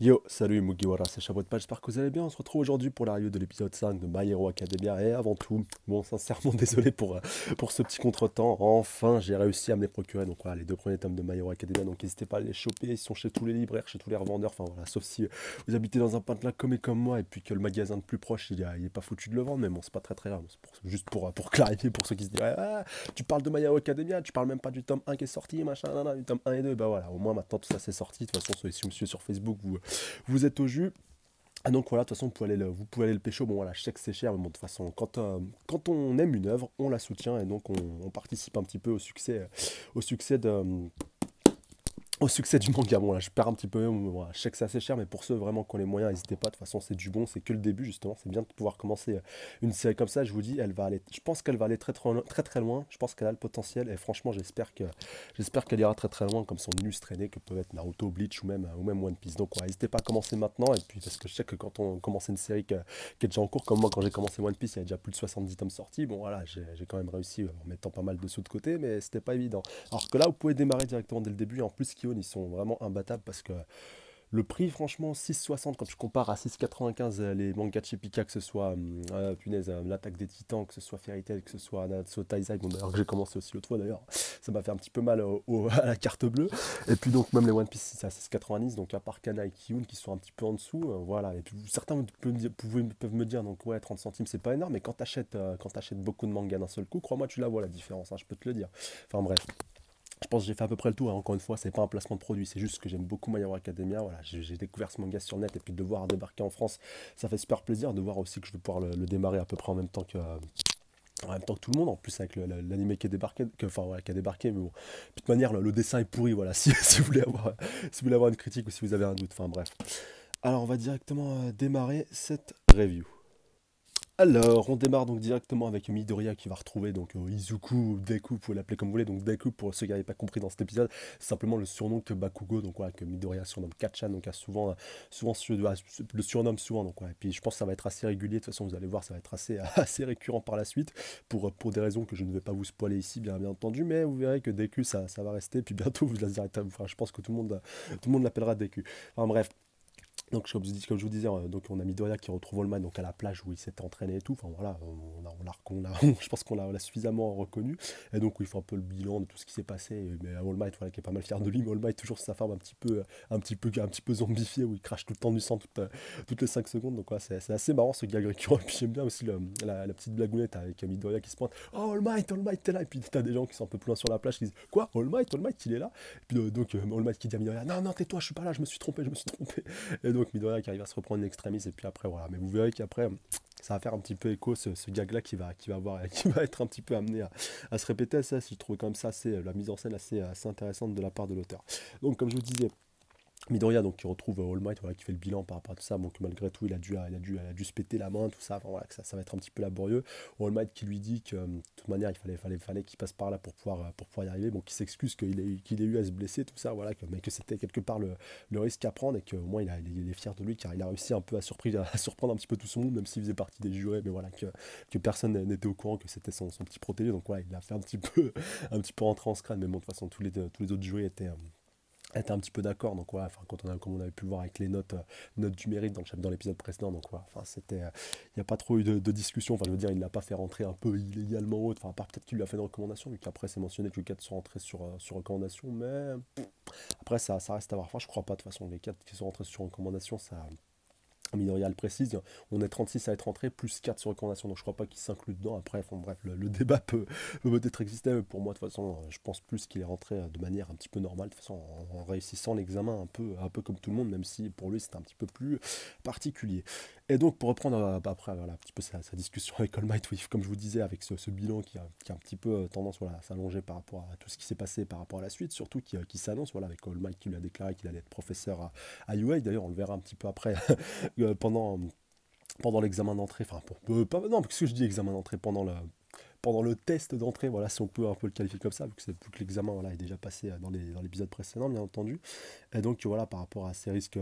Yo, salut Mugiwara, c'est Chabot, j'espère que vous allez bien. On se retrouve aujourd'hui pour la review de l'épisode 5 de My Hero Academia. Et avant tout, bon, sincèrement désolé pour ce petit contretemps. Enfin, j'ai réussi à me les procurer. Donc voilà, les deux premiers tomes de My Hero Academia. Donc n'hésitez pas à les choper. Ils sont chez tous les libraires, chez tous les revendeurs. Enfin voilà, sauf si vous habitez dans un patelin comme moi et puis que le magasin le plus proche, il est pas foutu de le vendre. Mais bon, c'est pas très grave. C'est juste pour clarifier pour ceux qui se diraient ah, tu parles de My Hero Academia, tu parles même pas du tome 1 qui est sorti, machin, du tome 1 et 2. Bah voilà, au moins maintenant tout ça c'est sorti. De toute façon, si vous me suivez sur Facebook, vous êtes au jus. Ah donc voilà, de toute façon, vous pouvez aller le pécho. Bon voilà, je sais que c'est cher, mais bon, de toute façon, quand on aime une œuvre, on la soutient et donc on participe un petit peu au succès de, au succès du manga. Bon là, je perds un petit peu, voilà, je sais que c'est assez cher, mais pour ceux vraiment qui ont les moyens, n'hésitez pas. De toute façon, c'est du bon, c'est que le début justement. C'est bien de pouvoir commencer une série comme ça. Je vous dis, je pense qu'elle va aller très loin. Je pense qu'elle a le potentiel et franchement, j'espère qu'elle ira très très loin comme son illustre aîné que peut être Naruto, Bleach ou même One Piece. Donc ouais, n'hésitez pas à commencer maintenant et puis parce que je sais que quand on commence une série qui est déjà en cours, comme moi quand j'ai commencé One Piece, il y a déjà plus de 70 tomes sortis. Bon voilà, j'ai quand même réussi en mettant pas mal de sous de côté, mais c'était pas évident. Alors que là, vous pouvez démarrer directement dès le début. En plus, Kion, ils sont vraiment imbattables parce que le prix, franchement, 6,60 quand tu compares à 6,95 les mangas de chez Pika, que ce soit punaise, l'Attaque des Titans, que ce soit Fairy Tail, que ce soit Nanatsu Taizai, bon d'ailleurs que j'ai commencé aussi l'autre fois d'ailleurs, ça m'a fait un petit peu mal à la carte bleue. Et puis donc même les One Piece c'est à 6,90, donc à part Kana et Kiyun qui sont un petit peu en dessous, voilà. Et puis certains peuvent me dire donc ouais 30 centimes c'est pas énorme, mais quand t'achètes beaucoup de mangas d'un seul coup, crois-moi tu la vois la différence, hein, je peux te le dire. Enfin bref. Je pense que j'ai fait à peu près le tour, hein. Encore une fois, c'est pas un placement de produit, c'est juste que j'aime beaucoup My Hero Academia. Voilà, j'ai découvert ce manga sur net et puis de le voir débarquer en France, ça fait super plaisir. De voir aussi que je vais pouvoir le démarrer à peu près en même temps que tout le monde, en plus avec l'anime qui est débarqué, enfin ouais, qui a débarqué, mais bon, de toute manière, le dessin est pourri, voilà, si vous voulez avoir une critique ou si vous avez un doute, enfin bref. Alors, on va directement démarrer cette review. Alors, on démarre donc directement avec Midoriya qui va retrouver donc Izuku ou Deku, vous pouvez l'appeler comme vous voulez. Donc Deku, pour ceux qui n'avaient pas compris dans cet épisode, c'est simplement le surnom que Bakugo, donc voilà, que Midoriya surnomme Kachan, donc a le surnomme souvent. Donc ouais. Et puis je pense que ça va être assez régulier. De toute façon, vous allez voir, ça va être assez, assez récurrent par la suite, pour des raisons que je ne vais pas vous spoiler ici, bien entendu. Mais vous verrez que Deku, ça va rester. Puis bientôt, enfin, je pense que tout le monde l'appellera Deku. Enfin bref. Donc, comme je vous disais, donc on a Midoriya qui retrouve All Might donc à la plage où il s'était entraîné et tout. Enfin voilà, je pense qu'on l'a suffisamment reconnu. Et donc, où il fait un peu le bilan de tout ce qui s'est passé. Mais All Might, voilà, qui est pas mal fier de lui. Mais All Might, toujours sur sa forme un petit peu zombifiée, où il crache tout le temps du sang toutes les 5 secondes. Donc, voilà, c'est assez marrant ce gag récurrent. Et puis, j'aime bien aussi la petite blagounette avec Midoriya qui se pointe. Oh, All Might, t'es là. Et puis, t'as des gens qui sont un peu plus loin sur la plage qui disent quoi, All Might, il est là. Et puis, donc, All Might qui dit à Midoriya, non, non, tais-toi, je suis pas là, je me suis trompé. Et donc Midoriya qui arrive à se reprendre une extremis et puis après voilà. Mais vous verrez qu'après ça va faire un petit peu écho ce gag là qui va être un petit peu amené à se répéter. Ça, je trouve comme ça c'est la mise en scène assez intéressante de la part de l'auteur. Donc comme je vous disais, Midoriya donc qui retrouve All Might, voilà, qui fait le bilan par rapport à tout ça, donc malgré tout il a dû se péter la main, tout ça, enfin, voilà, que ça va être un petit peu laborieux. All Might qui lui dit que de toute manière il fallait qu'il passe par là pour pouvoir y arriver, bon qui s'excuse qu'il ait eu à se blesser, tout ça, voilà, mais que c'était quelque part le risque à prendre et qu'au moins il est fier de lui car il a réussi un peu à surprendre un petit peu tout son monde, même s'il faisait partie des jurés, mais voilà, que personne n'était au courant que c'était son petit protégé, donc voilà, il a fait un petit peu rentrer en scrane, mais bon de toute façon tous les autres jurés étaient un petit peu d'accord. Donc voilà, enfin, comme on avait pu le voir avec les notes du mérite dans l'épisode précédent. Donc voilà, enfin, il n'y a pas trop eu de discussion. Enfin, je veux dire, il l'a pas fait rentrer un peu illégalement ou autre. Enfin, à part peut-être qu'il lui a fait une recommandation, vu qu'après c'est mentionné que les 4 sont rentrés sur recommandation. Mais après, ça reste à voir. Enfin, je crois pas de toute façon. Les 4 qui sont rentrés sur recommandation, ça. Midoriya le précise, on est 36 à être rentré, plus 4 sur recommandation, donc je crois pas qu'il s'inclut dedans. Après, enfin, bref, le débat peut peut-être exister, mais pour moi, de toute façon, je pense plus qu'il est rentré de manière un petit peu normale, de toute façon, en réussissant l'examen un peu comme tout le monde, même si pour lui c'était un petit peu plus particulier. Et donc, pour reprendre après voilà, un petit peu sa discussion avec All Might, oui, comme je vous disais, avec ce bilan qui a un petit peu tendance voilà, à s'allonger par rapport à tout ce qui s'est passé par rapport à la suite, surtout qui s'annonce, voilà, avec All Might qui lui a déclaré qu'il allait être professeur à UA. D'ailleurs, on le verra un petit peu après pendant l'examen d'entrée, enfin, non, parce que je dis examen d'entrée, pendant le test d'entrée, voilà, si on peut un peu le qualifier comme ça, vu que l'examen voilà, est déjà passé dans l'épisode précédent, bien entendu. Et donc, voilà, par rapport à ces risques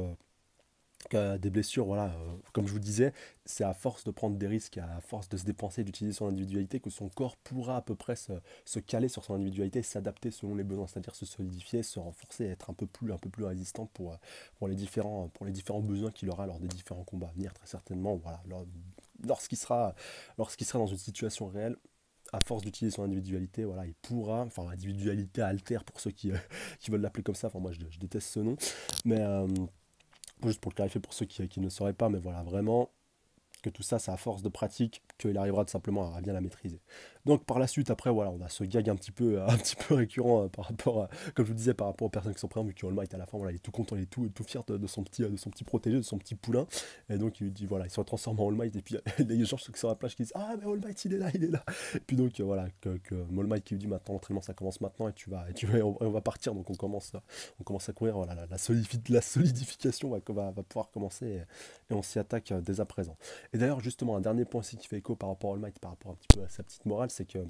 des blessures, voilà, comme je vous disais, c'est à force de prendre des risques, à force de se dépenser, d'utiliser son individualité, que son corps pourra à peu près se caler sur son individualité et s'adapter selon les besoins, c'est-à-dire se solidifier, se renforcer, être un peu plus résistant pour les différents besoins qu'il aura lors des différents combats à venir, très certainement. Voilà, lorsqu'il sera dans une situation réelle, à force d'utiliser son individualité, voilà, il pourra, enfin, individualité altère pour ceux qui veulent l'appeler comme ça, enfin, moi je déteste ce nom, mais juste pour le clarifier pour ceux qui ne le sauraient pas, mais voilà, vraiment, que tout ça, c'est à force de pratique qu'il arrivera tout simplement à bien la maîtriser. Donc par la suite, après, voilà, on a ce gag un petit peu récurrent par rapport à, comme je vous disais, par rapport aux personnes qui sont présentes, vu que All Might à la fin, voilà, il est tout content, il est tout fier de son petit protégé, de son petit poulain, et donc il lui dit, voilà, il se transforme en All Might, et puis il y a des gens sur la plage qui disent, ah mais All Might, il est là, il est là. Et puis donc voilà, que All Might qui lui dit, maintenant l'entraînement ça commence maintenant, on va partir, donc on commence à courir, voilà, la solidification va pouvoir commencer, et on s'y attaque dès à présent. Et d'ailleurs, justement, un dernier point aussi qui fait écho par rapport à All Might, par rapport un petit peu à sa petite morale, c'est que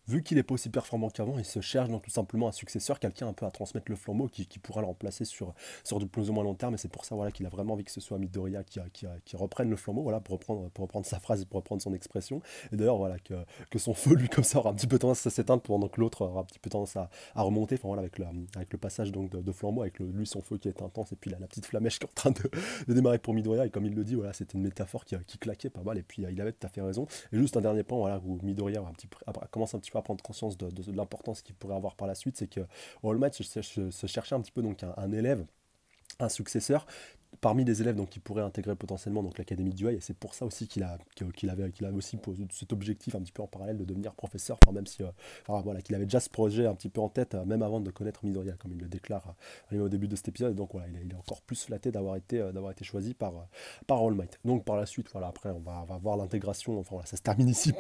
vu qu'il n'est pas aussi performant qu'avant, il se cherche donc tout simplement un successeur, quelqu'un un peu à transmettre le flambeau qui pourra le remplacer sur du plus ou moins long terme. Et c'est pour ça voilà, qu'il a vraiment envie que ce soit Midoriya qui reprenne le flambeau, voilà, pour reprendre sa phrase et pour reprendre son expression. Et d'ailleurs, voilà, que son feu, lui, comme ça, aura un petit peu tendance à s'éteindre pendant que l'autre aura un petit peu tendance à remonter. Enfin voilà, avec le passage donc, de flambeau, avec lui, son feu qui est intense, et puis la petite flamèche qui est en train de démarrer pour Midoriya. Et comme il le dit, voilà, c'était une métaphore qui claquait pas mal. Et puis il avait tout à fait raison. Et juste un dernier point, voilà, où Midoriya commence un petit peu à prendre conscience de l'importance qu'il pourrait avoir par la suite, c'est que All Might se cherchait un petit peu donc un élève, un successeur parmi les élèves donc, qui pourraient intégrer potentiellement donc, l'académie du High, et c'est pour ça aussi qu'il avait aussi posé cet objectif un petit peu en parallèle de devenir professeur, enfin, même si enfin, voilà, qu'il avait déjà ce projet un petit peu en tête, même avant de connaître Midoriya, comme il le déclare au début de cet épisode. Et donc voilà, il est encore plus flatté d'avoir été choisi par All Might. Donc par la suite, voilà, après on va voir l'intégration, enfin voilà, ça se termine ici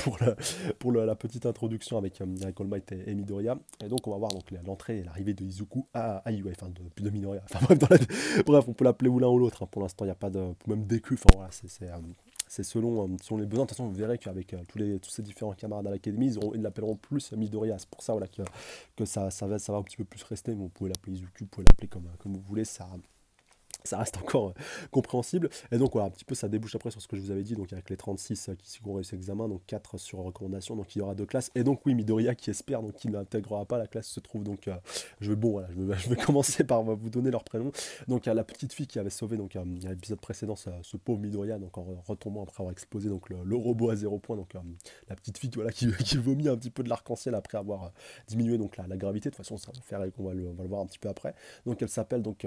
la petite introduction avec All Might et Midoriya. Et donc on va voir donc l'entrée et l'arrivée de Izuku à UA, enfin de Midoriya. Enfin bref, bref, on peut l'appeler ou l'un ou l'autre, hein. Pour l'instant, il n'y a pas de. Même DQ, enfin voilà, c'est selon les besoins. De toute façon, vous verrez qu'avec tous ces différents camarades à l'académie, ils l'appelleront plus Midoriya. C'est pour ça voilà, que ça va un petit peu plus rester. Mais vous pouvez l'appeler Izuku, vous pouvez l'appeler comme vous voulez. Ça reste encore compréhensible. Et donc voilà, un petit peu ça débouche après sur ce que je vous avais dit, donc avec les 36 qui ont réussi l'examen, donc 4 sur recommandation, donc il y aura 2 classes. Et donc oui, Midoriya qui espère, donc qui n'intégrera pas la classe se trouve donc, je vais commencer par vous donner leur prénom. Donc la petite fille qui avait sauvé donc à l'épisode précédent ce pauvre Midoriya, donc en retombant après avoir explosé donc le robot à 0 point, donc la petite fille voilà, qui vomit un petit peu de l'arc-en-ciel après avoir diminué donc la gravité. De toute façon ça va faire, on va le voir un petit peu après. Donc elle s'appelle donc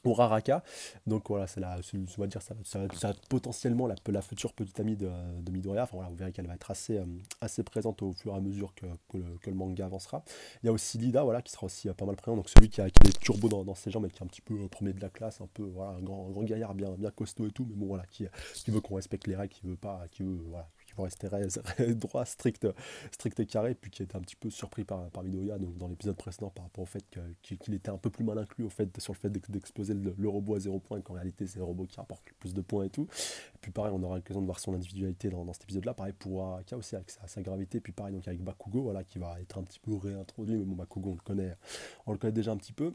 Uraraka. Donc voilà, on va dire, ça va être potentiellement la future petite amie de Midoriya. Enfin voilà, vous verrez qu'elle va être assez présente au fur et à mesure que le manga avancera. Il y a aussi Lida, voilà, qui sera aussi pas mal présent. Donc celui qui a des turbos dans ses jambes et qui est un petit peu premier de la classe, un peu voilà, un grand gaillard bien costaud et tout, mais bon voilà, qui veut qu'on respecte les règles, qui veut pas, qui veut voilà, qui veut rester droit, strict et carré, puis qui était un petit peu surpris par Midoriya donc dans l'épisode précédent par rapport au fait qu'il était un peu plus mal inclus sur le fait d'exploser le robot à 0 point, et qu'en réalité c'est le robot qui rapporte le plus de points et tout. Et puis pareil, on aura l'occasion de voir son individualité dans cet épisode là, pareil pour Araka aussi avec sa gravité, puis pareil donc avec Bakugo, voilà, qui va être un petit peu réintroduit, mais bon, Bakugo on le connaît déjà un petit peu.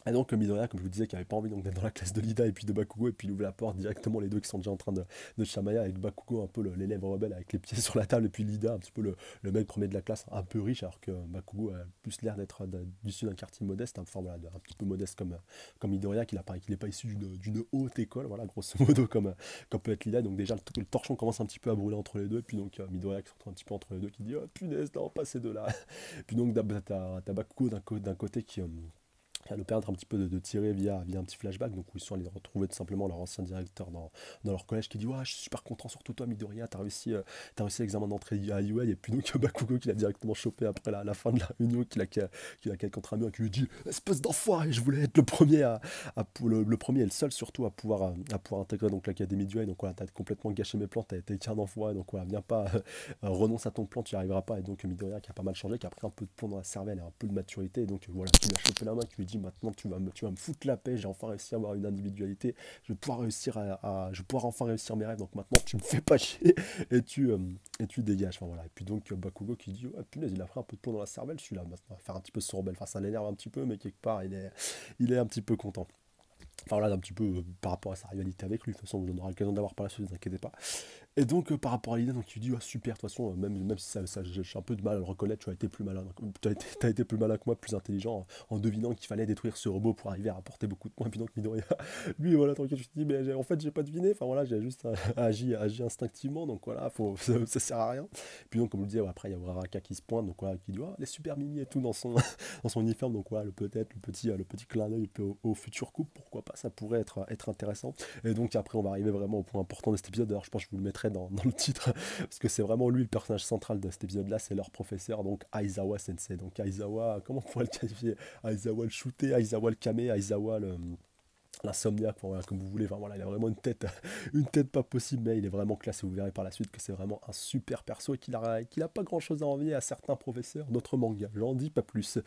Et donc Midoriya, comme je vous disais, qui avait pas envie donc, d'être dans la classe de Lida et puis de Bakugo, et puis il ouvre la porte directement, les deux qui sont déjà en train de chamailler, avec Bakugo un peu l'élève rebelle avec les pieds sur la table, et puis Lida un petit peu le mec premier de la classe, un peu riche, alors que Bakugo a plus l'air d'être issu d'un quartier modeste, enfin voilà, un petit peu modeste comme Midoriya, qu'il n'est pas issu d'une haute école, voilà, grosso modo comme peut être Lida. Donc déjà le torchon commence un petit peu à brûler entre les deux, et puis donc Midoriya qui se retrouve un petit peu entre les deux, qui dit oh punaise, non, pas ces deux-là. Et puis donc t'as Bakugo d'un côté qui va nous permettre un petit peu de tirer via un petit flashback, donc où ils sont allés retrouver tout simplement leur ancien directeur dans leur collège, qui dit ouais, je suis super content, surtout toi Midoriya, t'as réussi l'examen d'entrée à UA. Et puis donc Bakugo qui l'a directement chopé après la fin de la réunion, qui l'a contre un mur, et qui lui dit espèce d'enfoiré, je voulais être le premier le premier et le seul surtout à pouvoir intégrer donc l'académie du UA. Donc voilà, t'as complètement gâché mes plans, t'as été qu'un enfoiré, donc voilà, viens pas renonce à ton plan, tu n'y arriveras pas. Et donc Midoriya qui a pas mal changé, qui a pris un peu de plomb dans la cervelle et un peu de maturité, et donc voilà, qui lui a chopé la main, qui lui dit maintenant tu vas me foutre la paix, j'ai enfin réussi à avoir une individualité, je vais pouvoir je vais pouvoir enfin réussir mes rêves, donc maintenant tu me fais pas chier et tu dégages. Enfin, voilà. Et puis donc Bakugo qui dit oh, punaise, il a pris un peu de plomb dans la cervelle celui-là, maintenant il va faire un petit peu son rebelle, enfin ça l'énerve un petit peu, mais quelque part il est un petit peu content. Enfin voilà, un petit peu par rapport à sa rivalité avec lui. De toute façon, vous en aurez l'occasion d'avoir par la suite, ne vous inquiétez pas. Et donc, par rapport à l'idée, donc il dit ah, super, de toute façon, même si j'ai un peu de mal à le reconnaître, tu as été plus malin. T'as été plus malin que moi, plus intelligent, en devinant qu'il fallait détruire ce robot pour arriver à apporter beaucoup de points. Puis donc, Midoriya, lui, voilà, tranquille, je te dis, mais en fait, j'ai pas deviné. Enfin voilà, j'ai juste agi instinctivement. Donc voilà, ça sert à rien. Puis donc, comme je le disais, ouais, après, il y a Uraraka qui se pointe, donc voilà, qui dit, oh, les super mimi et tout dans son, dans son uniforme. Donc voilà, peut-être le petit clin d'œil au futur couple, pourquoi pas, ça pourrait être intéressant. Et donc après, on va arriver vraiment au point important de cet épisode. D'ailleurs, je pense que je vous le mettrai dans le titre, parce que c'est vraiment lui le personnage central de cet épisode-là, c'est leur professeur, donc Aizawa Sensei. Donc Aizawa, comment on pourrait le qualifier? Aizawa le shooté, Aizawa le kamé, Aizawa le l'insomniaque, enfin, voilà, comme vous voulez, enfin, voilà, il a vraiment une tête pas possible, mais il est vraiment classe et vous verrez par la suite que c'est vraiment un super perso et qu'il a pas grand chose à envier à certains professeurs, notre manga, j'en dis pas plus.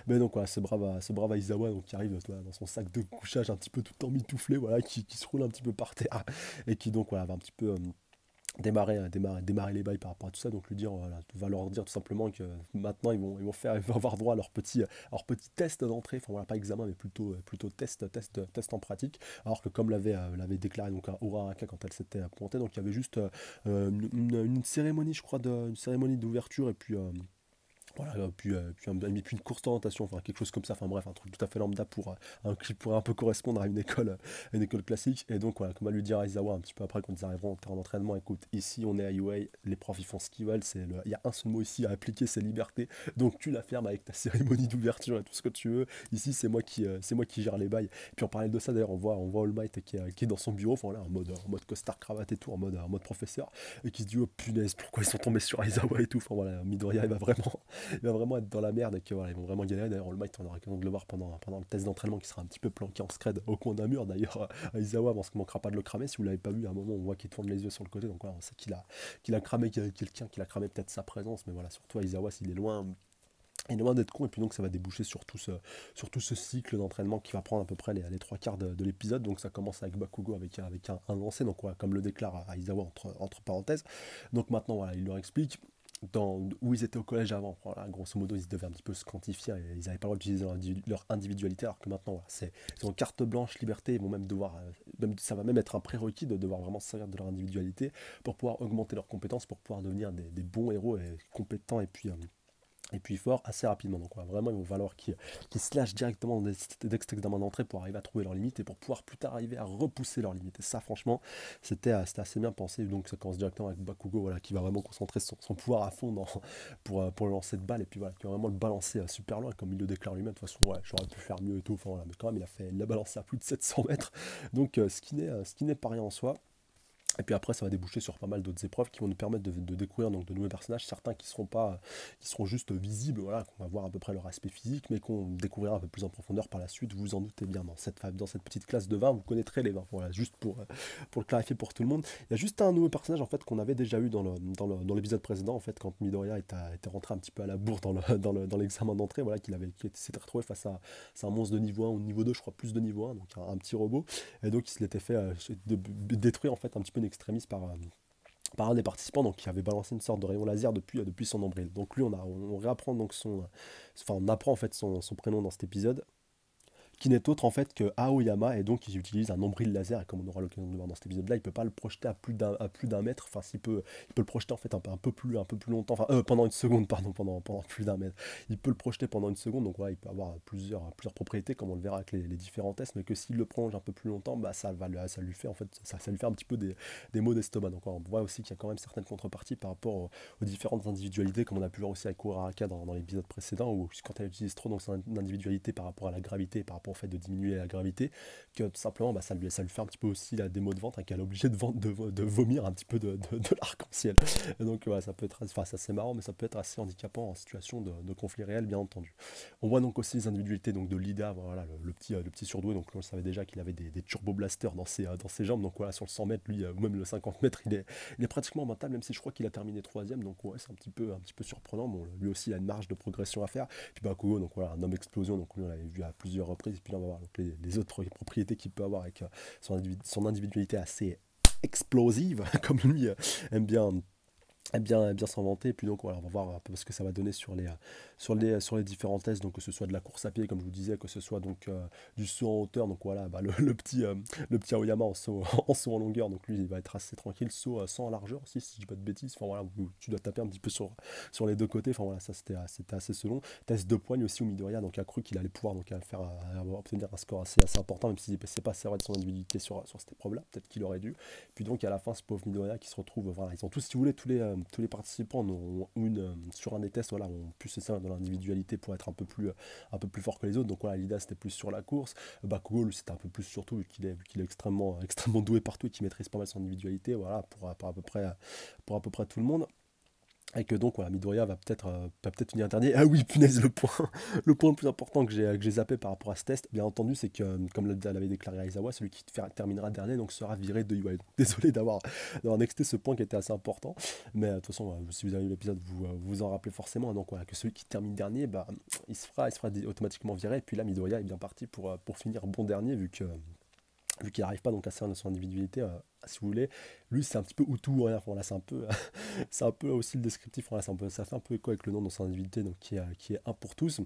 Mais donc voilà, ce brave Aizawa donc, qui arrive dans son sac de couchage un petit peu tout emmitouflé, voilà, qui se roule un petit peu par terre et qui donc voilà, va un petit peu démarrer les bails par rapport à tout ça, donc lui dire, voilà, va leur dire tout simplement que maintenant ils vont avoir droit à leur petit test d'entrée, enfin voilà, pas examen mais plutôt test en pratique, alors que comme l'avait déclaré donc à Uraraka quand elle s'était pointée, donc il y avait juste une cérémonie, je crois, une cérémonie d'ouverture et puis voilà, puis une course d'orientation, enfin quelque chose comme ça, enfin bref, un truc tout à fait lambda qui pourrait un peu correspondre à une école classique. Et donc voilà, comme va lui dire Aizawa un petit peu après quand ils arriveront en terrain d'entraînement, écoute, ici on est à UA, les profs ils font ce qu'ils veulent, il y a un seul mot ici à appliquer, c'est liberté. Donc tu la fermes avec ta cérémonie d'ouverture et tout ce que tu veux. Ici c'est moi qui gère les bails. Et puis en parlant de ça d'ailleurs, on voit All Might qui est dans son bureau, enfin là, en mode costard cravate et tout, en mode professeur, et qui se dit oh punaise, pourquoi ils sont tombés sur Aizawa et tout. Enfin voilà, Midoriya il va vraiment être dans la merde et que voilà, ils vont vraiment galérer. D'ailleurs, All Might, on aura l'occasion de le voir pendant le test d'entraînement qui sera un petit peu planqué en scred au coin d'un mur. D'ailleurs, Aizawa, parce qu'on ne manquera pas de le cramer. Si vous ne l'avez pas vu, à un moment, on voit qu'il tourne les yeux sur le côté. Donc voilà, on sait qu'il a cramé quelqu'un, qu'il a cramé peut-être sa présence. Mais voilà, surtout Aizawa, s'il est loin. Il est loin d'être con, et puis donc ça va déboucher sur tout ce cycle d'entraînement qui va prendre à peu près les trois quarts de l'épisode. Donc ça commence avec Bakugo avec un lancer, donc voilà, comme le déclare Aizawa entre parenthèses. Donc maintenant, voilà, il leur explique où ils étaient au collège avant. Voilà, grosso modo, ils devaient un petit peu se quantifier, et ils n'avaient pas le droit d'utiliser leur individualité, alors que maintenant, voilà, ils ont carte blanche, liberté, ils vont même devoir, ça va même être un prérequis de devoir vraiment se servir de leur individualité pour pouvoir augmenter leurs compétences, pour pouvoir devenir des bons héros et compétents, et puis fort assez rapidement. Donc voilà, vraiment, il va falloir qu'ils se lâchent directement dans des textes d'examen d'entrée pour arriver à trouver leurs limites et pour pouvoir plus tard arriver à repousser leurs limites. Et ça, franchement, c'était assez bien pensé. Donc ça commence directement avec Bakugo, voilà, qui va vraiment concentrer son pouvoir à fond pour le lancer de balle et puis voilà, qui va vraiment le balancer super loin, comme il le déclare lui-même. De toute façon, ouais, j'aurais pu faire mieux et tout. Enfin voilà, mais quand même, il l'a balancé à plus de 700 mètres. Donc ce qui n'est pas rien en soi. Et puis après, ça va déboucher sur pas mal d'autres épreuves qui vont nous permettre de découvrir donc de nouveaux personnages, certains qui seront juste visibles, voilà, qu'on va voir à peu près leur aspect physique, mais qu'on découvrira un peu plus en profondeur par la suite. Vous en doutez bien, dans cette petite classe de 20, vous connaîtrez les 20. Voilà, juste pour le clarifier pour tout le monde. Il y a juste un nouveau personnage en fait qu'on avait déjà eu dans l'épisode précédent, en fait, quand Midoriya était rentré un petit peu à la bourre dans l'examen d'entrée, voilà, s'était retrouvé face à c'est un monstre de niveau 1 ou niveau 2, je crois plus de niveau 1, donc un petit robot. Et donc il se l'était fait détruire en fait un petit peu extremis par un des participants donc, qui avait balancé une sorte de rayon laser depuis son nombril. Donc lui, on réapprend donc on apprend en fait son prénom dans cet épisode, qui n'est autre en fait que Aoyama, et donc il utilise un nombril laser, et comme on aura l'occasion de le voir dans cet épisode là, il peut pas le projeter à plus d'un mètre, enfin il peut le projeter en fait un peu plus longtemps, enfin pendant une seconde, pardon, pendant plus d'un mètre, il peut le projeter pendant une seconde, donc voilà, il peut avoir plusieurs propriétés comme on le verra avec les différents tests, mais que s'il le prolonge un peu plus longtemps, bah ça lui fait en fait ça lui fait un petit peu des maux d'estomac. Donc on voit aussi qu'il y a quand même certaines contreparties par rapport aux différentes individualités, comme on a pu voir aussi avec Uraraka dans l'épisode précédent, où quand elle utilise trop donc son individualité par rapport à la gravité, par rapport au fait de diminuer la gravité, que tout simplement ça lui fait un petit peu aussi des maux de ventre, et qu'elle est obligée de vomir un petit peu de l'arc-en-ciel. Et donc ça peut être, enfin ça c'est marrant, mais ça peut être assez handicapant en situation de conflit réel, bien entendu. On voit donc aussi les individualités donc de Lida, voilà, le petit surdoué, donc on savait déjà qu'il avait des turbo blasters dans ses jambes, donc voilà, sur le 100 mètres, lui, ou même le 50 mètres, il est pratiquement imbattable, même si je crois qu'il a terminé troisième, donc ouais, c'est un petit peu surprenant. Bon, lui aussi il a une marge de progression à faire. Puis Bakugo, donc voilà, un homme explosion, donc lui on l'avait vu à plusieurs reprises, et puis là on va voir donc, les autres propriétés qu'il peut avoir avec son individualité assez explosive, comme lui aime bien bien s'inventer. Et puis donc voilà, on va voir un peu ce que ça va donner sur les différents tests, donc que ce soit de la course à pied, comme je vous disais, que ce soit donc du saut en hauteur. Donc voilà, bah, le petit Aoyama en saut, en saut en longueur, donc lui il va être assez tranquille, saut sans en largeur aussi, si je dis pas de bêtises. Enfin voilà, tu dois taper un petit peu sur les deux côtés. Enfin voilà, ça c'était assez selon. Test de poigne aussi où Midoriya donc a cru qu'il allait pouvoir donc faire obtenir un score assez important, même si c'est pas assez vrai de son individualité sur cette épreuve là, peut-être qu'il aurait dû. Puis donc à la fin, ce pauvre Midoriya qui se retrouve, voilà, ils ont tous, si vous voulez, tous les participants ont sur un des tests, voilà, ont pu se servir de l'individualité pour être un peu plus fort que les autres. Donc voilà, Lida c'était plus sur la course, Bakugo lui c'était un peu plus surtout vu qu'il est extrêmement, extrêmement doué partout et qu'il maîtrise pas mal son individualité, voilà, pour à peu près tout le monde. Et que donc voilà, Midoriya va peut-être finir dernier. Ah oui, punaise, le point le plus important que j'ai zappé par rapport à ce test, bien entendu, c'est que, comme l'avait déclaré Aizawa, celui qui terminera dernier donc sera viré de UI. Donc, désolé d'avoir nexté ce point qui était assez important, mais de toute façon, si vous avez vu l'épisode, vous en rappelez forcément. Donc voilà, que celui qui termine dernier, bah, il se fera automatiquement virer. Et puis là, Midoriya est bien parti pour finir bon dernier, vu qu'il n'arrive pas donc à servir de son individualité, si vous voulez. Lui c'est un petit peu ou tout ou rien. Enfin, là c'est un peu c'est un peu aussi le descriptif. Voilà, ça fait un peu écho avec le nom de son individualité, donc qui est un pour tous.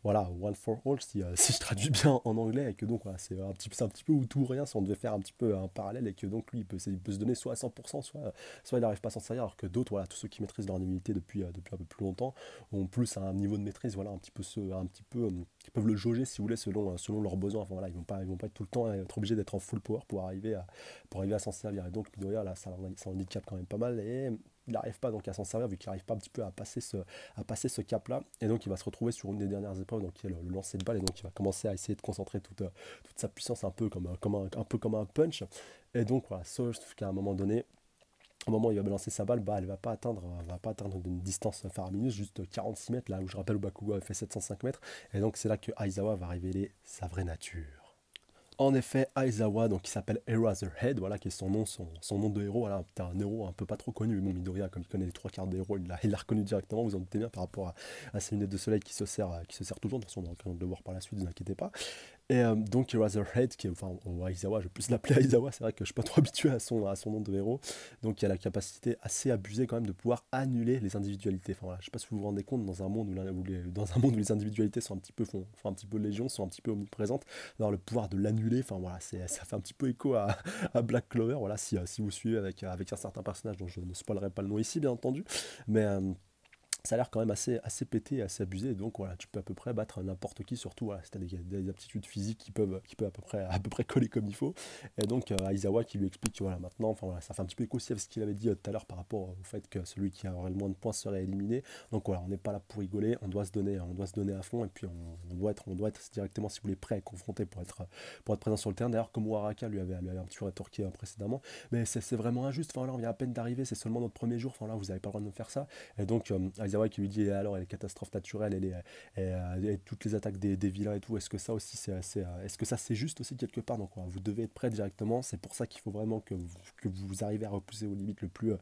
Voilà, one for all, si je traduis bien en anglais. Et que donc voilà, c'est un petit peu ou tout ou rien, si on devait faire un petit peu un parallèle. Et que donc lui il peut se donner soit à 100%, soit il n'arrive pas à s'en servir, alors que d'autres, voilà, tous ceux qui maîtrisent leur individualité depuis un peu plus longtemps, ont plus un niveau de maîtrise, voilà, un petit peu qui peuvent le jauger, si vous voulez, selon leurs besoins. Enfin, voilà, ils vont pas être tout le temps être obligés d'être en full power pour arriver à s'en servir. Et donc Midoriya, là, ça handicape quand même pas mal. Et il n'arrive pas donc à s'en servir, vu qu'il n'arrive pas un petit peu à passer ce cap-là. Et donc il va se retrouver sur une des dernières épreuves, donc qui est le lancer de balle. Et donc il va commencer à essayer de concentrer toute sa puissance un peu un peu comme un punch. Et donc voilà, sauf qu'à un moment donné, au moment où il va balancer sa balle, bah, elle va pas atteindre une distance faramineuse, juste 46 mètres, là où je rappelle où Bakugo avait fait 705 mètres. Et donc c'est là que Aizawa va révéler sa vraie nature. En effet, Aizawa, donc qui s'appelle Eraserhead, voilà, qui est son nom de héros. Voilà, c'était un héros un peu pas trop connu, mais bon, Midoriya, comme il connaît les trois quarts des héros, il l'a reconnu directement, vous en doutez bien, par rapport à ses lunettes de soleil qui se sert toujours. De toute façon, on aura l'occasion de le voir par la suite, ne vous inquiétez pas. Et donc Eraserhead, enfin Aizawa, je vais plus l'appeler Aizawa, c'est vrai que je suis pas trop habitué à son nom de héros. Donc il a la capacité assez abusée quand même de pouvoir annuler les individualités. Enfin voilà, je sais pas si vous vous rendez compte, dans un monde dans un monde où les individualités sont font un petit peu légion, sont un petit peu omniprésentes, d'avoir le pouvoir de l'annuler, enfin voilà, ça fait un petit peu écho à Black Clover, voilà, si vous suivez avec un certain personnage dont je ne spoilerai pas le nom ici, bien entendu, mais ça a l'air quand même assez pété, assez abusé. Et donc voilà, tu peux à peu près battre n'importe qui, surtout voilà, si tu as des aptitudes physiques qui peuvent à peu près coller comme il faut. Et donc Aizawa qui lui explique que voilà, maintenant, enfin voilà, ça fait un petit peu écho aussi avec ce qu'il avait dit tout à l'heure par rapport au fait que celui qui aurait le moins de points serait éliminé. Donc voilà, on n'est pas là pour rigoler, on doit se donner à fond, et puis on doit être directement, si vous voulez, prêt à confronter pour être présent sur le terrain. D'ailleurs, comme Waraka lui avait un petit peu rétorqué précédemment, mais c'est vraiment injuste. Enfin là, on vient à peine d'arriver, c'est seulement notre premier jour. Enfin là, vous n'avez pas le droit de nous faire ça. Et donc Aizawa qui lui dit alors les catastrophes naturelles et toutes les attaques des vilains et tout, est-ce que ça aussi est-ce que ça c'est juste aussi quelque part. Donc voilà, vous devez être prêt directement, c'est pour ça qu'il faut vraiment que vous arrivez à repousser aux limites le plus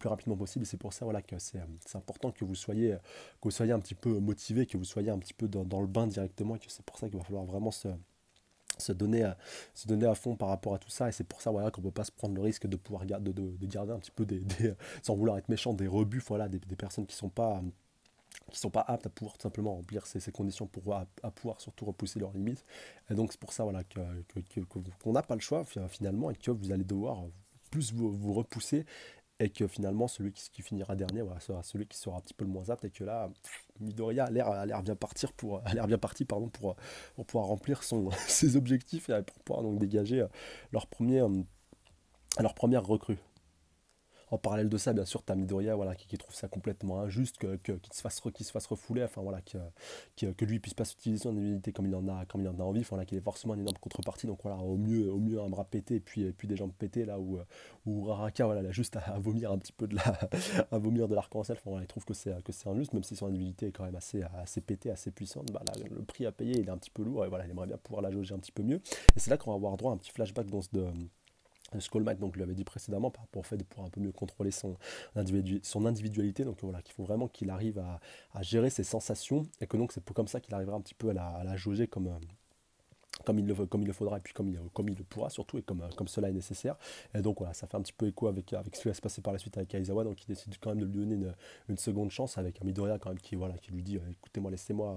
rapidement possible. Et c'est pour ça voilà, que c'est important que vous soyez un petit peu motivé, que vous soyez un petit peu dans le bain directement, et que c'est pour ça qu'il va falloir vraiment se donner se donner à fond par rapport à tout ça. Et c'est pour ça voilà, qu'on ne peut pas se prendre le risque de pouvoir de garder un petit peu sans vouloir être méchant, des rebuts, voilà, des personnes qui sont pas aptes à pouvoir tout simplement remplir ces conditions pour à pouvoir surtout repousser leurs limites. Et donc c'est pour ça voilà, qu'on n'a pas le choix finalement, et que vous allez devoir plus vous repousser, et que finalement qui finira dernier voilà, sera celui qui sera un petit peu le moins apte. Et que là Midoriya a l'air bien partir a l'air bien parti pardon, pour pouvoir remplir ses objectifs, et pour pouvoir donc dégager leur première recrue. En parallèle de ça, bien sûr, t'as Midoriya voilà, qui trouve ça complètement injuste, qu'il se fasse refouler, enfin voilà, que lui puisse pas s'utiliser son individualité comme il en a envie, enfin, là, qu'il ait forcément une énorme contrepartie. Donc voilà, au mieux un bras pété, et puis des jambes pétées, là où Raraka voilà, il a juste à vomir un petit peu à vomir de l'arc-en-ciel. Enfin, voilà, il trouve que c'est injuste, même si son individualité est quand même assez pétée, assez puissante. Bah, là, le prix à payer, il est un petit peu lourd, et voilà, il aimerait bien pouvoir la jauger un petit peu mieux. Et c'est là qu'on va avoir droit à un petit flashback Skull Knight donc lui avait dit précédemment par rapport au fait de pouvoir un peu mieux contrôler son individualité. Donc voilà, qu'il faut vraiment qu'il arrive à gérer ses sensations, et que donc c'est comme ça qu'il arrivera un petit peu à la jauger comme il le faudra, et puis comme il le pourra surtout, et comme cela est nécessaire. Et donc voilà, ça fait un petit peu écho avec ce qui va se passer par la suite avec Aizawa, donc il décide quand même de lui donner une seconde chance avec un Midoriya quand même qui lui dit écoutez-moi, laissez-moi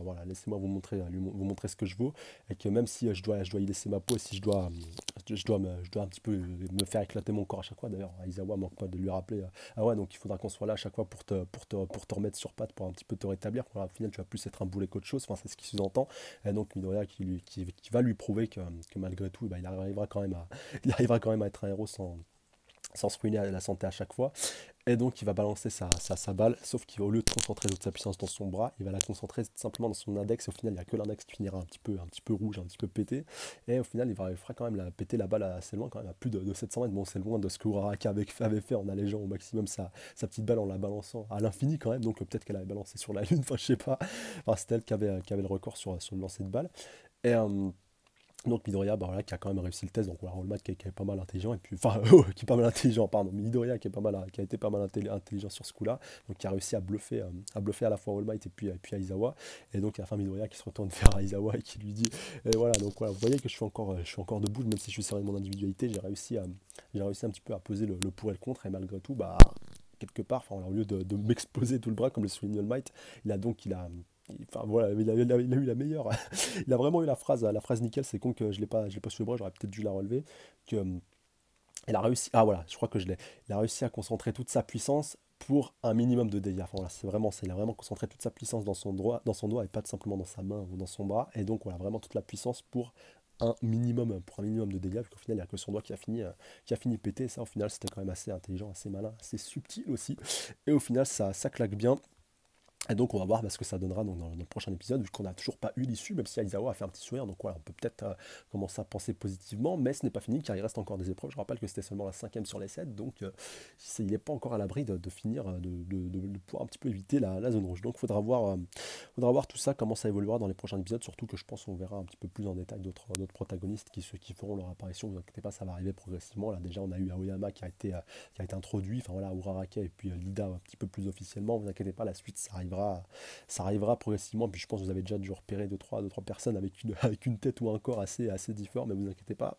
vous montrer ce que je vaux, et que même si je dois y laisser ma peau, et si je dois un petit peu me faire éclater mon corps à chaque fois, d'ailleurs, Aizawa manque pas de lui rappeler ah ouais, donc il faudra qu'on soit là à chaque fois pour te remettre sur pattes, pour un petit peu te rétablir. Voilà, au final, tu vas plus être un boulet qu'autre chose, enfin, c'est ce qui sous-entend. Et donc Midoriya qui va lui prouver que malgré tout, bah, il arrivera quand même à être un héros sans se ruiner la santé à chaque fois. Et donc il va balancer sa balle, sauf qu'au lieu de concentrer toute sa puissance dans son bras, il va la concentrer simplement dans son index, et au final il n'y a que l'index qui finira un petit peu rouge, un petit peu pété, et au final il fera quand même péter la balle assez loin, quand même à plus de 700 mètres. Bon, c'est loin de ce que Uraraka avait fait en allégeant au maximum sa petite balle, en la balançant à l'infini quand même, donc peut-être qu'elle avait balancé sur la lune, enfin je sais pas, enfin, c'était elle qui avait le record sur le lancer de balle. Et donc Midoriya, bah voilà, qui a quand même réussi le test, donc voilà, All Might qui est pas mal intelligent, et puis, enfin, qui est pas mal intelligent, pardon, Midoriya qui a été pas mal intelligent sur ce coup-là, donc qui a réussi à bluffer à la fois All Might et puis Aizawa, et donc à la fin Midoriya qui se retourne vers Aizawa et qui lui dit, et voilà, donc voilà, vous voyez que je suis encore debout, même si je suis serré de mon individualité, j'ai réussi un petit peu à peser le pour et le contre, et malgré tout, bah, quelque part, enfin, au lieu de m'exploser tout le bras, comme le souligne All Might, enfin voilà, il a eu la meilleure. Il a vraiment eu la phrase nickel, c'est con que je l'ai pas sous le bras, j'aurais peut-être dû la relever. Que, il a réussi, ah voilà, je crois que je l'ai. Il a réussi à concentrer toute sa puissance pour un minimum de dégâts. Enfin, voilà, c'est vraiment ça. Il a vraiment concentré toute sa puissance dans son doigt et pas simplement dans sa main ou dans son bras. Et donc voilà, vraiment toute la puissance pour un minimum de dégâts, vu qu'au final il n'y a que son doigt qui a fini pété. Et ça, au final, c'était quand même assez intelligent, assez malin, assez subtil aussi. Et au final, ça claque bien. Et donc on va voir ce que ça donnera donc, dans le prochain épisode, vu qu'on n'a toujours pas eu l'issue, même si Aizawa a fait un petit sourire, donc voilà, on peut peut-être commencer à penser positivement, mais ce n'est pas fini car il reste encore des épreuves. Je rappelle que c'était seulement la 5e sur les 7, donc il n'est pas encore à l'abri de finir, de pouvoir un petit peu éviter la zone rouge. Donc faudra voir tout ça, comment ça évoluera dans les prochains épisodes, surtout que je pense qu'on verra un petit peu plus en détail d'autres protagonistes qui feront leur apparition. Ne vous inquiétez pas, ça va arriver progressivement. Là déjà on a eu Aoyama qui a été introduit, enfin voilà, Uraraka et puis Lida un petit peu plus officiellement. Ne vous inquiétez pas, la suite ça arrivera progressivement. Puis je pense que vous avez déjà dû repérer deux trois personnes avec une tête ou un corps assez différent, mais vous inquiétez pas,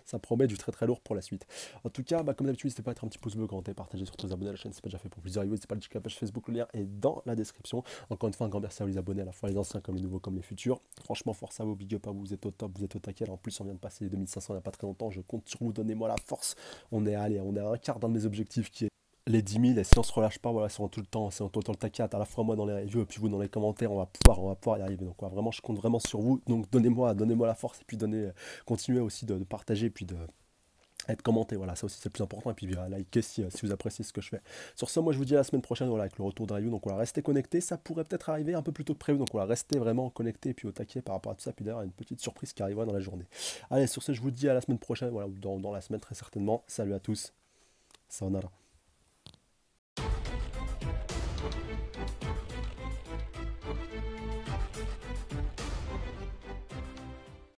ça promet du très très lourd pour la suite. En tout cas, comme d'habitude, n'hésitez pas à être un petit pouce bleu, commenter, partager, surtout vous abonner à la chaîne, c'est pas déjà fait pour plusieurs vidéos, n'hésitez pas à checker la page Facebook, le lien est dans la description. Encore une fois, un grand merci à vous les abonnés, à la fois les anciens comme les nouveaux comme les futurs. Franchement, force à vous, big up à vous, vous êtes au top, vous êtes au taquet. En plus, on vient de passer les 2500 il n'y a pas très longtemps, je compte sur vous, donnez-moi la force. On est à un quart d'un de mes objectifs qui est les 10 000, et si on se relâche pas, voilà, si on tout le temps, si on tout le temps le taquet, à la fois moi dans les reviews et puis vous dans les commentaires, on va pouvoir y arriver. Donc voilà, vraiment, je compte vraiment sur vous. Donc donnez-moi la force, et puis continuez aussi de partager, et puis de être commenté. Voilà, ça aussi c'est le plus important. Et puis likez si vous appréciez ce que je fais. Sur ce, moi je vous dis à la semaine prochaine, voilà, avec le retour de review. Donc voilà, restez connectés, ça pourrait peut-être arriver un peu plus tôt que prévu. Donc voilà, restez vraiment connectés et puis au taquet par rapport à tout ça. Puis d'ailleurs, il y a une petite surprise qui arrivera dans la journée. Allez, sur ce, je vous dis à la semaine prochaine, voilà, ou dans la semaine très certainement. Salut à tous. Sayonara.